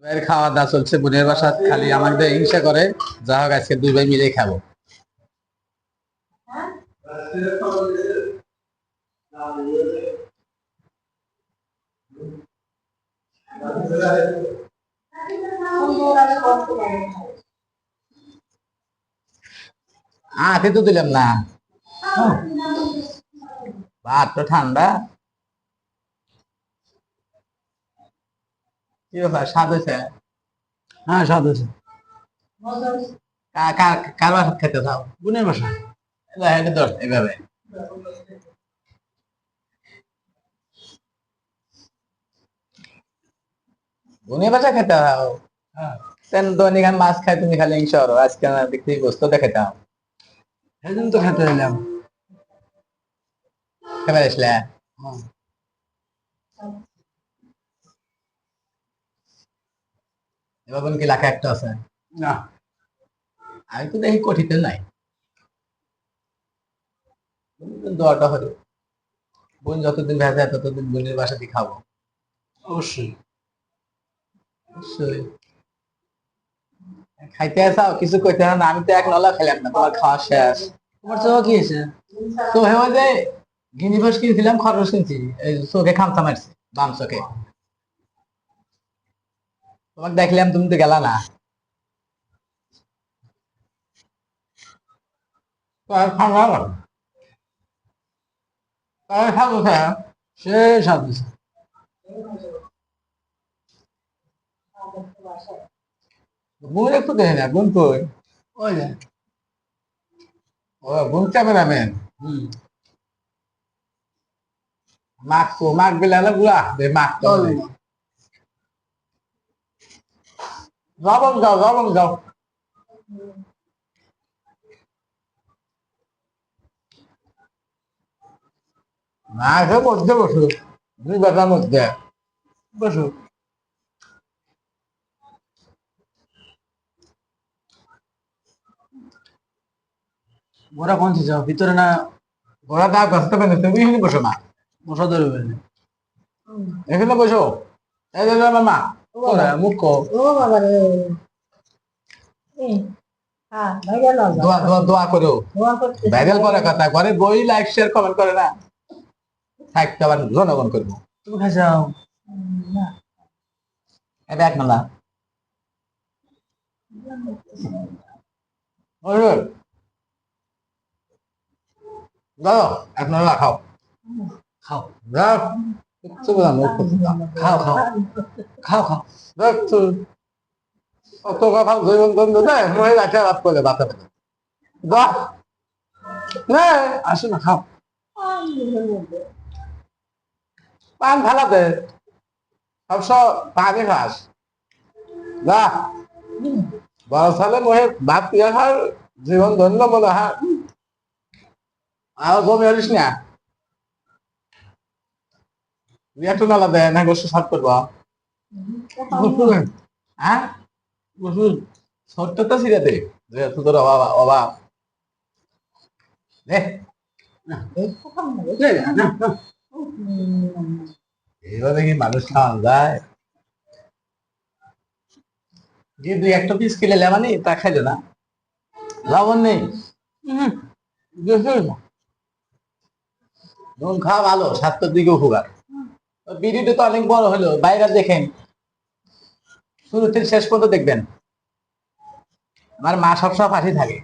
এর খাওয়া দাওয়া চলছে বোনের বাসা, খালি আমাদের হিংসা করে। যা হোক আজকে দুই ভাই মিলেই খাবো। আতে তো দিলাম না, ভাত তো ঠান্ডা। কি ব্যাপার, স্বাদ হয়েছে? হ্যাঁ, স্বাদ আছে। কার বাসা খেতে চাও? বোনের বাসা। এভাবে বোনের বাসা খেতে চাও? হ্যাঁ, তেন দৈনিক আমি মাছ খাই, তুমি খালি হিংসা করো। আজকে না দেখতে গোস্ত দেখাতে হবে। সেদিন তো খেতে এলাম। খেতে আসলে হ্যাঁ। এবার বোন কি লাখা একটা আছে? না, আমি তো দেখি কঠিতে নাই। দোয়াটা হলো, বোন যতদিন ভেজা ততদিন বোনের বাসাতে খাবো। অবশ্যই। অবশ্যই। খাইতে আসাও, কিছু কইতে না। আমি তো এক নলা খেলাম না, তোমার খাওয়া শেষ। তোমার চোখে কি হয়েছে? তো হেমা যে গিনিবাস কিনছিলাম, খরচ কিনছি, এই চোখে খামচা মারছে, বাম চোখে। তোমাকে দেখলাম, তুমি তো গেলা না। খাবো, খাবো স্যার। সে স্বাদ আছে। বোন একটু দেখে না, বোন কই? ওই যে। ও বোন ক্যামেরাম্যান। হুম। মাক বিলালে বুড়া দে, মাক তো চল। লবণ যাও, লবণ যাও। মাছের মধ্যে বসু, দুই বাটার মধ্যে বসো। ঘোড়া কোন যাও ভিতরে না? ওরা তা ব্যস্ত পেন, তুমি এখানে বসো মা, মশা ধরবে না। এখানে বসো। এই যে মামা, ওরা মুখ কো। ও বাবা রে, হ্যাঁ ভাইরাল দোয়া দোয়া দোয়া করো। দোয়া করতে ভাইরাল করার কথা, ঘরে বই লাইক শেয়ার কমেন্ট করে না, থাকতে আবার জনগণ করবো। তুমি খাইছাও? না এটা এক নালা। দাও, এক নালা খাও। খাও, দাও, কিচ্ছু বললাম না, কিচ্ছু না। খাও, খাও, খাও, খাও। দেখছো, অত কথা জীবন বন্ধু দেয়, মহিলা রাখে রাত করে বাতা পেতে। দাও, নে, আসো না, খাও। পান ফালাতে সবসময় পানি খাস। না, বড় সালে মহে ভাত দিয়ে খার, জীবন ধন্য মনে হয়। আর বমি হলিস না, একটু নালা দেয় না, গোষ্ঠ সাফ করবো। হ্যাঁ, ছোট্ট তো ছিঁড়ে দে, যেহেতু তোর অভাব অভাব। দে, এইভাবে কি মানুষ খাওয়া যায়? গিয়ে দুই একটা পিস কিনে লেমানি, তা খাইলো না। লবণ নেই। নুন খাওয়া ভালো, স্বাস্থ্যের দিকে উপকার। বিড়িটা তো অনেক বড় হলো, বাইরে দেখেন, শুরু থেকে শেষ পর্যন্ত দেখবেন। আমার মা সবসময় পাশে থাকে।